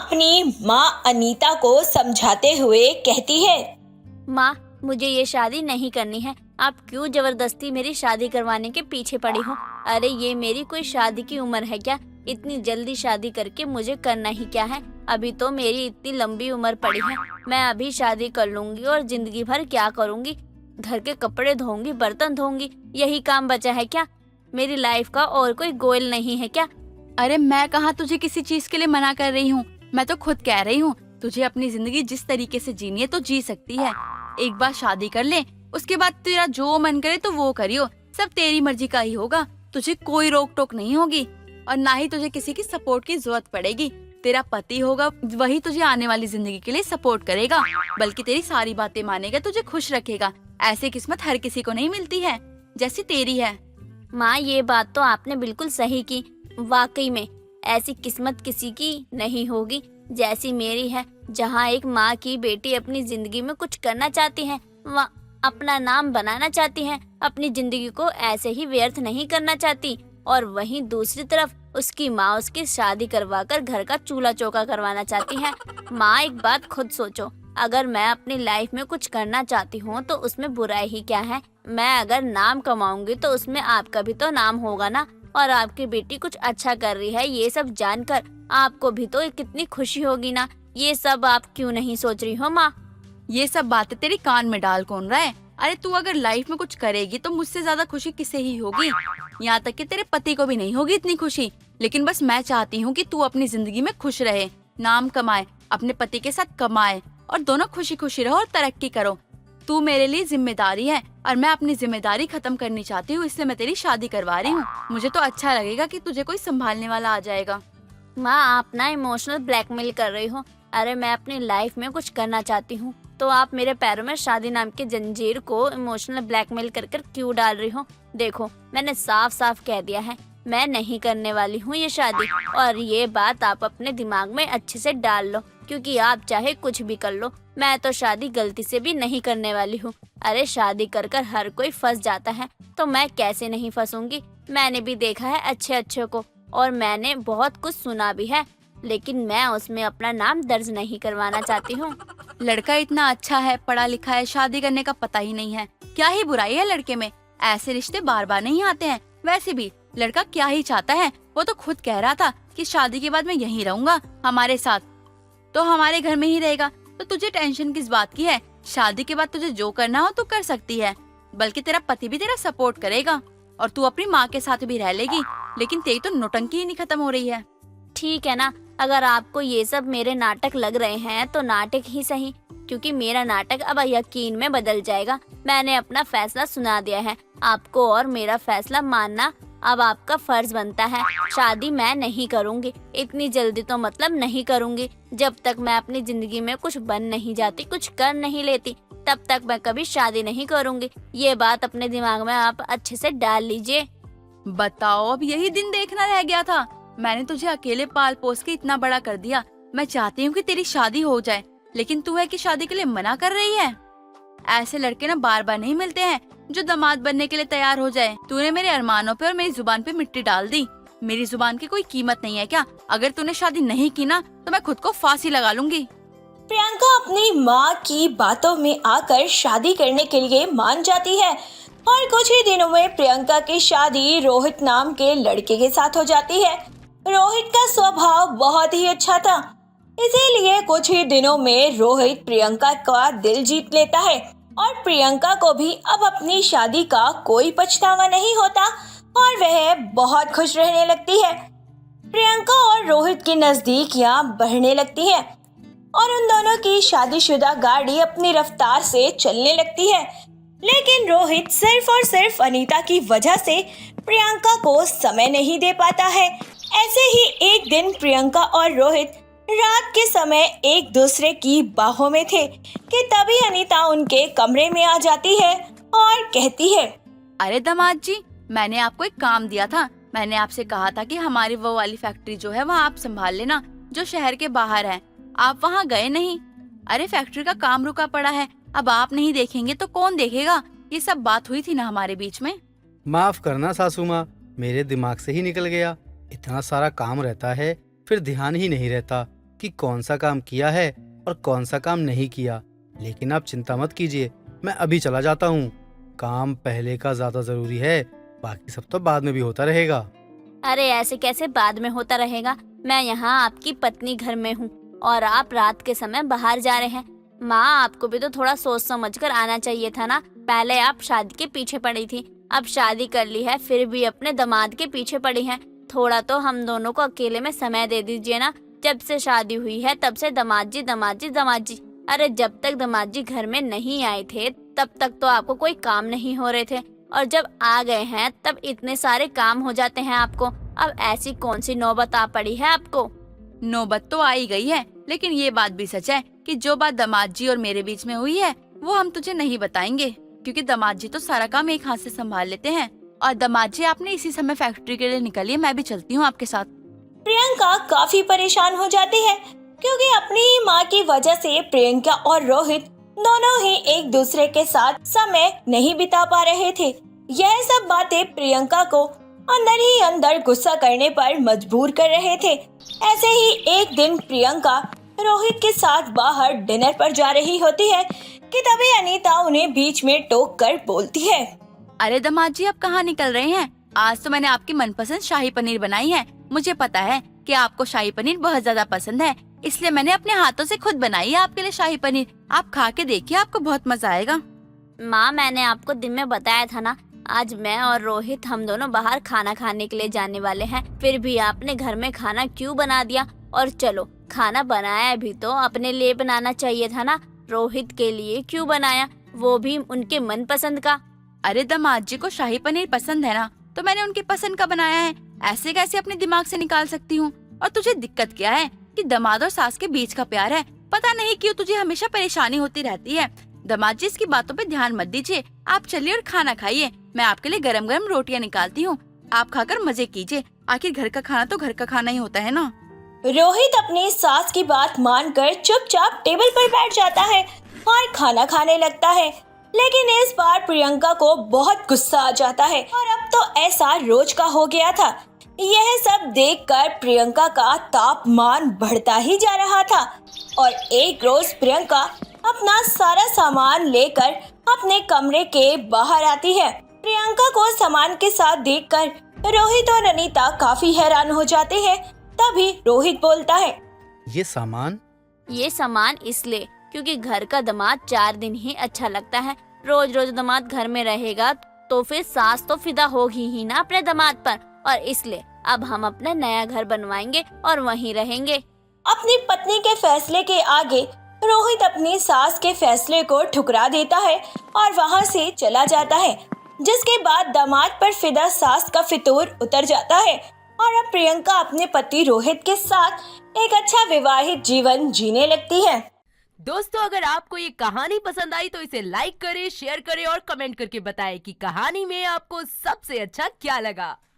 अपनी माँ अनीता को समझाते हुए कहती है। माँ, मुझे ये शादी नहीं करनी है। आप क्यों जबरदस्ती मेरी शादी करवाने के पीछे पड़ी हो? अरे ये मेरी कोई शादी की उम्र है क्या? इतनी जल्दी शादी करके मुझे करना ही क्या है? अभी तो मेरी इतनी लंबी उम्र पड़ी है। मैं अभी शादी कर लूंगी और जिंदगी भर क्या करूंगी? घर के कपड़े धोऊंगी, बर्तन धोऊंगी, यही काम बचा है क्या? मेरी लाइफ का और कोई गोल नहीं है क्या? अरे मैं कहाँ तुझे किसी चीज के लिए मना कर रही हूँ। मैं तो खुद कह रही हूँ तुझे अपनी जिंदगी जिस तरीके से जीनी है तो जी सकती है। एक बार शादी कर ले, उसके बाद तेरा जो मन करे तो वो करियो। सब तेरी मर्जी का ही होगा। तुझे कोई रोक टोक नहीं होगी और ना ही तुझे किसी की सपोर्ट की जरूरत पड़ेगी। तेरा पति होगा, वही तुझे आने वाली जिंदगी के लिए सपोर्ट करेगा, बल्कि तेरी सारी बातें मानेगा, तुझे खुश रखेगा। ऐसी किस्मत हर किसी को नहीं मिलती है जैसी तेरी है। माँ, ये बात तो आपने बिल्कुल सही की। वाकई में ऐसी किस्मत किसी की नहीं होगी जैसी मेरी है। जहाँ एक माँ की बेटी अपनी जिंदगी में कुछ करना चाहती है, वहाँ अपना नाम बनाना चाहती है, अपनी जिंदगी को ऐसे ही व्यर्थ नहीं करना चाहती, और वहीं दूसरी तरफ उसकी माँ उसकी शादी करवाकर घर का चूल्हा चौका करवाना चाहती है। माँ, एक बात खुद सोचो, अगर मैं अपनी लाइफ में कुछ करना चाहती हूँ तो उसमें बुराई ही क्या है? मैं अगर नाम कमाऊंगी तो उसमें आपका भी तो नाम होगा ना। और आपकी बेटी कुछ अच्छा कर रही है, ये सब जानकर आपको भी तो कितनी खुशी होगी ना। ये सब आप क्यों नहीं सोच रही हो माँ? ये सब बातें तेरी कान में डाल कौन रहा है? अरे तू अगर लाइफ में कुछ करेगी तो मुझसे ज्यादा खुशी किसे ही होगी? यहाँ तक कि तेरे पति को भी नहीं होगी इतनी खुशी। लेकिन बस मैं चाहती हूँ कि तू अपनी जिंदगी में खुश रहे, नाम कमाए, अपने पति के साथ कमाए और दोनों खुशी खुशी रहो और तरक्की करो। तू मेरे लिए जिम्मेदारी है और मैं अपनी जिम्मेदारी खत्म करनी चाहती हूँ, इसलिए मैं तेरी शादी करवा रही हूँ। मुझे तो अच्छा लगेगा कि तुझे कोई संभालने वाला आ जाएगा। माँ, आप ना इमोशनल ब्लैकमेल कर रही हो। अरे मैं अपनी लाइफ में कुछ करना चाहती हूँ तो आप मेरे पैरों में शादी नाम की जंजीर को इमोशनल ब्लैकमेल कर कर क्यों डाल रही हो? देखो, मैंने साफ साफ कह दिया है, मैं नहीं करने वाली हूँ ये शादी। और ये बात आप अपने दिमाग में अच्छे से डाल लो, क्योंकि आप चाहे कुछ भी कर लो, मैं तो शादी गलती से भी नहीं करने वाली हूँ। अरे शादी कर कर हर कोई फंस जाता है, तो मैं कैसे नहीं फंसूंगी? मैंने भी देखा है अच्छे अच्छे को, और मैंने बहुत कुछ सुना भी है, लेकिन मैं उसमें अपना नाम दर्ज नहीं करवाना चाहती हूँ। लड़का इतना अच्छा है, पढ़ा लिखा है, शादी करने का पता ही नहीं है। क्या ही बुराई है लड़के में? ऐसे रिश्ते बार बार नहीं आते हैं। वैसे भी लड़का क्या ही चाहता है? वो तो खुद कह रहा था कि शादी के बाद मैं यहीं रहूंगा, हमारे साथ, तो हमारे घर में ही रहेगा। तो तुझे टेंशन किस बात की है? शादी के बाद तुझे जो करना हो तो कर सकती है, बल्कि तेरा पति भी तेरा सपोर्ट करेगा और तू अपनी माँ के साथ भी रह लेगी। लेकिन तेरी तो नौटंकी ही नहीं खत्म हो रही है। ठीक है ना, अगर आपको ये सब मेरे नाटक लग रहे हैं तो नाटक ही सही, क्योंकि मेरा नाटक अब यकीन में बदल जाएगा। मैंने अपना फैसला सुना दिया है आपको, और मेरा फैसला मानना अब आपका फर्ज बनता है। शादी मैं नहीं करूंगी, इतनी जल्दी तो मतलब नहीं करूंगी। जब तक मैं अपनी जिंदगी में कुछ बन नहीं जाती, कुछ कर नहीं लेती, तब तक मैं कभी शादी नहीं करूंगी। ये बात अपने दिमाग में आप अच्छे से डाल लीजिए। बताओ, अब यही दिन देखना रह गया था। मैंने तुझे अकेले पाल पोस के इतना बड़ा कर दिया। मैं चाहती हूँ कि तेरी शादी हो जाए, लेकिन तू है कि शादी के लिए मना कर रही है। ऐसे लड़के ना बार बार नहीं मिलते हैं जो दामाद बनने के लिए तैयार हो जाए। तूने मेरे अरमानों पे और मेरी जुबान पे मिट्टी डाल दी। मेरी जुबान की कोई कीमत नहीं है क्या? अगर तूने शादी नहीं की ना तो मैं खुद को फांसी लगा लूंगी। प्रियंका अपनी माँ की बातों में आकर शादी करने के लिए मान जाती है और कुछ ही दिनों में प्रियंका की शादी रोहित नाम के लड़के के साथ हो जाती है। रोहित का स्वभाव बहुत ही अच्छा था, इसीलिए कुछ ही दिनों में रोहित प्रियंका का दिल जीत लेता है और प्रियंका को भी अब अपनी शादी का कोई पछतावा नहीं होता और वह बहुत खुश रहने लगती है। प्रियंका और रोहित की नजदीकियां बढ़ने लगती हैं और उन दोनों की शादीशुदा गाड़ी अपनी रफ्तार से चलने लगती है। लेकिन रोहित सिर्फ और सिर्फ अनीता की वजह से प्रियंका को समय नहीं दे पाता है। ऐसे ही एक दिन प्रियंका और रोहित रात के समय एक दूसरे की बाहों में थे कि तभी अनीता उनके कमरे में आ जाती है और कहती है, अरे दामाद जी, मैंने आपको एक काम दिया था। मैंने आपसे कहा था कि हमारी वो वाली फैक्ट्री जो है वहाँ आप संभाल लेना, जो शहर के बाहर है। आप वहाँ गए नहीं। अरे फैक्ट्री का काम रुका पड़ा है, अब आप नहीं देखेंगे तो कौन देखेगा? ये सब बात हुई थी ना हमारे बीच में। माफ करना सासू माँ, मेरे दिमाग से ही निकल गया। इतना सारा काम रहता है फिर ध्यान ही नहीं रहता। कि कौन सा काम किया है और कौन सा काम नहीं किया। लेकिन आप चिंता मत कीजिए, मैं अभी चला जाता हूँ। काम पहले का ज्यादा जरूरी है, बाकी सब तो बाद में भी होता रहेगा। अरे ऐसे कैसे बाद में होता रहेगा? मैं यहाँ आपकी पत्नी घर में हूँ और आप रात के समय बाहर जा रहे हैं। माँ, आपको भी तो थोड़ा सोच समझ कर आना चाहिए था ना। पहले आप शादी के पीछे पड़ी थी, अब शादी कर ली है फिर भी अपने दामाद के पीछे पड़ी हैं। थोड़ा तो हम दोनों को अकेले में समय दे दीजिए ना। जब से शादी हुई है तब से दामाद जी दामाद जी दामाद जी। अरे जब तक दामाद जी घर में नहीं आए थे तब तक तो आपको कोई काम नहीं हो रहे थे, और जब आ गए हैं तब इतने सारे काम हो जाते हैं आपको। अब ऐसी कौन सी नौबत आ पड़ी है आपको? नौबत तो आ ही गई है, लेकिन ये बात भी सच है कि जो बात दामाद जी और मेरे बीच में हुई है वो हम तुझे नहीं बताएंगे, क्योंकि दामाद जी तो सारा काम एक हाथ से संभाल लेते हैं। और दामाद जी, आपने इसी समय फैक्ट्री के लिए निकलिए, मैं भी चलती हूँ आपके साथ। प्रियंका काफी परेशान हो जाती है क्योंकि अपनी ही माँ की वजह से प्रियंका और रोहित दोनों ही एक दूसरे के साथ समय नहीं बिता पा रहे थे। यह सब बातें प्रियंका को अंदर ही अंदर गुस्सा करने पर मजबूर कर रहे थे। ऐसे ही एक दिन प्रियंका रोहित के साथ बाहर डिनर पर जा रही होती है कि तभी अनीता उन्हें बीच में टोक कर बोलती है। अरे दामाद जी, आप कहाँ निकल रहे हैं? आज तो मैंने आपकी मनपसंद शाही पनीर बनाई है। मुझे पता है कि आपको शाही पनीर बहुत ज्यादा पसंद है, इसलिए मैंने अपने हाथों से खुद बनाई है आपके लिए शाही पनीर। आप खा के देखिए, आपको बहुत मजा आएगा। माँ, मैंने आपको दिन में बताया था ना, आज मैं और रोहित हम दोनों बाहर खाना खाने के लिए जाने वाले हैं। फिर भी आपने घर में खाना क्यों बना दिया? और चलो, खाना बनाया भी तो अपने लिए बनाना चाहिए था ना। रोहित के लिए क्यों बनाया, वो भी उनके मनपसंद का? अरे दामाद जी को शाही पनीर पसंद है ना, तो मैंने उनकी पसंद का बनाया है। ऐसे कैसे अपने दिमाग से निकाल सकती हूँ? और तुझे दिक्कत क्या है कि दामाद और सास के बीच का प्यार है? पता नहीं क्यों तुझे हमेशा परेशानी होती रहती है। दामाद जी, इसकी बातों पे ध्यान मत दीजिए, आप चलिए और खाना खाइए। मैं आपके लिए गरम गरम रोटियां निकालती हूँ, आप खाकर मजे कीजिए। आखिर घर का खाना तो घर का खाना ही होता है ना। रोहित अपनी सास की बात मानकर चुपचाप टेबल पर बैठ जाता है और खाना खाने लगता है। लेकिन इस बार प्रियंका को बहुत गुस्सा आ जाता है और अब तो ऐसा रोज का हो गया था। यह सब देखकर प्रियंका का तापमान बढ़ता ही जा रहा था और एक रोज प्रियंका अपना सारा सामान लेकर अपने कमरे के बाहर आती है। प्रियंका को सामान के साथ देखकर रोहित और अनीता काफी हैरान हो जाते हैं। तभी रोहित बोलता है, ये सामान इसलिए क्योंकि घर का दामाद 4 दिन ही अच्छा लगता है। रोज रोज दामाद घर में रहेगा तो फिर सास तो फिदा होगी ही ना अपने दामाद पर, और इसलिए अब हम अपना नया घर बनवाएंगे और वहीं रहेंगे। अपनी पत्नी के फैसले के आगे रोहित अपनी सास के फैसले को ठुकरा देता है और वहां से चला जाता है, जिसके बाद दामाद पर फिदा सास का फितूर उतर जाता है और अब प्रियंका अपने पति रोहित के साथ एक अच्छा विवाहित जीवन जीने लगती है। दोस्तों, अगर आपको ये कहानी पसंद आई तो इसे लाइक करें, शेयर करें और कमेंट करके बताएं कि कहानी में आपको सबसे अच्छा क्या लगा।